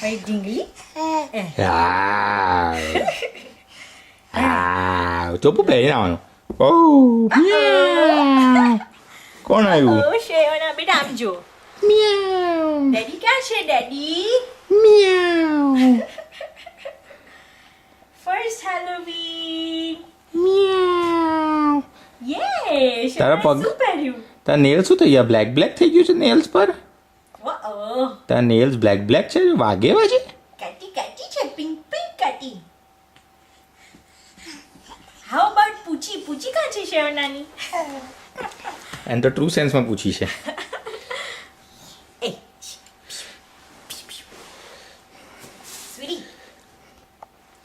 Hey, Dingly. ચોપુ પહેરી આવવાનું. ઓહ કોણ આવ્યું? Oh, Shayona, બેટા આમ જો. મ્યાઉ Daddy ક્યાં છે Daddy? મ્યાઉ First Halloween. મ્યાઉ. Yay! તારા Shayona પગ- શું પહેર્યું? તારા નેલ્સ શું થઈ ગયા? બ્લેક થઈ ગયું છે નેલ્સ પર? Oh, તારા નેલ્સ બ્લેક છે વાગે વાજે? કાટી છે પિંક કાટી. How about પૂછી ક્યાં છે શેવનાની? એને તો ટ્રુ સેન્સમાં પૂછી છે. એ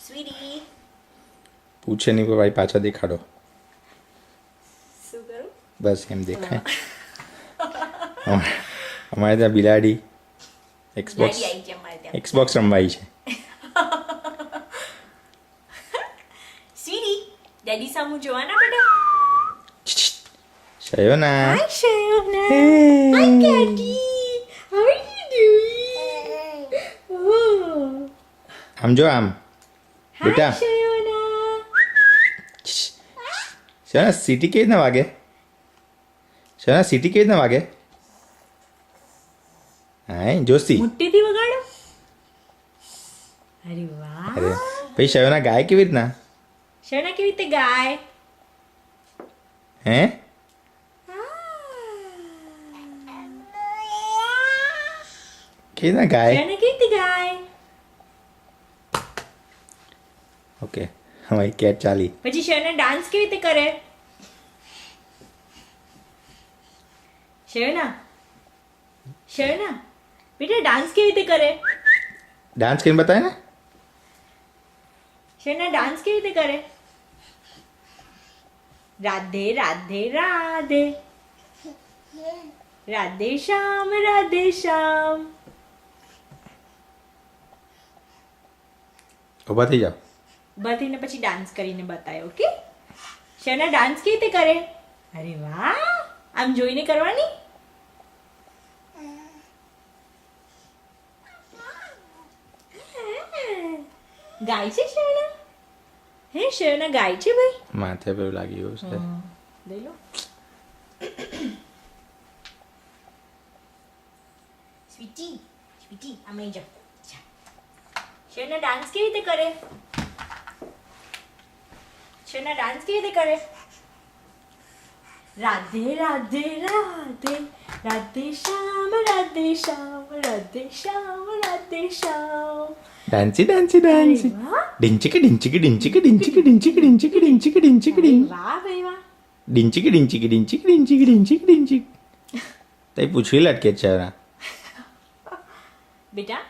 સ્વીટી પૂછે નહીં ભાઈ પાછા દેખાડો શું કરું? બસ એમ દેખાય. અમારે ત્યાં બિલાડી એક્સબોક્સ Daddy આવી જાય મારે ત્યાં. એક્સબોક્સ રમવાઈ છે. સ્વીટી ડેડી સામુ જોવાના બેટા. શયોના Hi Shayona. Hey. Hi Daddy. How are you doing? Oh. આમ જો આમ Hi બેટા. Shayona. શયોના સિટી કેવી રીતના વાગે? શયોના સિટી કેવી રીતના વાગે? હા જોશી. મુઠ્ઠીથી વગાડો. અરે વાહ. અરે ભાઈ શયોના ગાય કેવી રીતના? શયના કેવી રીતે ગાય? હે કેવી રીતના ગાય? શયના કેવી રીતે ગાય? ઓકે અમારી કેટ ચાલી. પછી શયના ડાન્સ કેવી રીતે કરે? શયના બેટા ડાન્સ કેવી રીતે કરે? ડાન્સ કરીને બતાવે ને. શયના ડાન્સ કેવી રીતે કરે? રાધે રાધે રાધે રાધે શ્યામ રાધે શ્યામ. ઊભા થઈ જાઓ. બધીને પછી ડાન્સ કરીને બતાય. ઓકે શયના ડાન્સ કેવી રીતે કરે? અરે વાહ આમ જોઈને કરવાની. ગાય છે શયના? હે શયના ગાય છે ભાઈ? માથે પેલું લાગી ગયું છે. લઈ લો. સ્વીટી આમ અહીં જા. શયના ડાન્સ કેવી રીતે કરે? શયના ડાન્સ કેવી રીતે કરે? રાધે રાધે રાધે રાધે શ્યામ રાધે શ્યામ રાધે શ્યામ રાધે શ્યામ. ડાન્સી ડાન્સી ડાન્સી અરે વાહ. ડિંચીકી ડિંચીકી ડિંચીકી ડિંચીકી ડિંચીકી ડિંચીકી ડિંચીકી ડિંચીકી ડિંચ વાહ ભાઈ વાહ. ડિંચીકી ડિંચીકી ડિંચીકી ડિંચીકી ડિંચીકી ડિંચીક. તઈ પૂછવી લટકે છે હવે. બેટા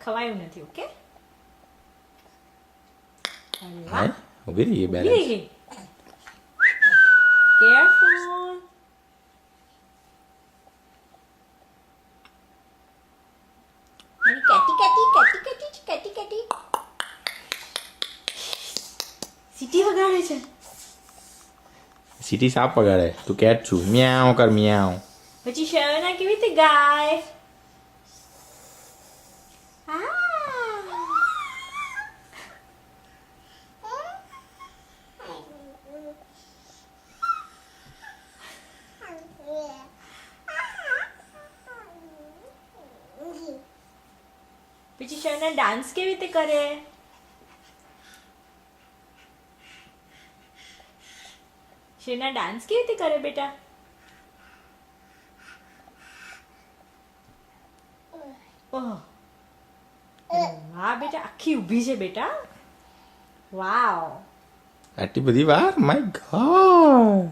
ખવાયું નથી. ઓકે અરે વાહ. હા ઊભી રહી ઊભી બેલેન્સ. રહી ગઈ. Careful. મારી કેટી. સીટી વગાડે છે. સિટી સાપ વગાડે તું કેટ છું મ્યાઉ કર મ્યાઉ. પછી શયના કેવી રીતે ગાય? પછી શયના ડાન્સ કેવી રીતે કરે? શયના ડાન્સ કેવી રીતે કરે બેટા? ઓહ વાહ બેટા આખી ઊભી છે બેટા. વાવ આટલી બધી વાર my God.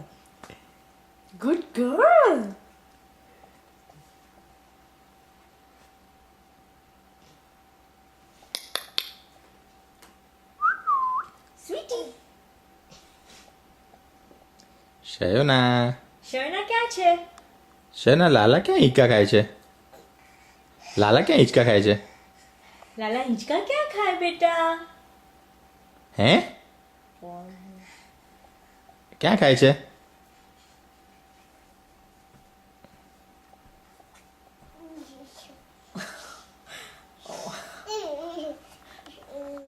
Good girl. Sweety Shayona Shayna ક્યાં છે? શયોના લાલા ક્યાં હિંચકા ખાય છે? લાલા ક્યાં હિંચકા ખાય છે? લાલા હિંચકા ક્યાં ખાય બેટા? હે ક્યાં ખાય છે?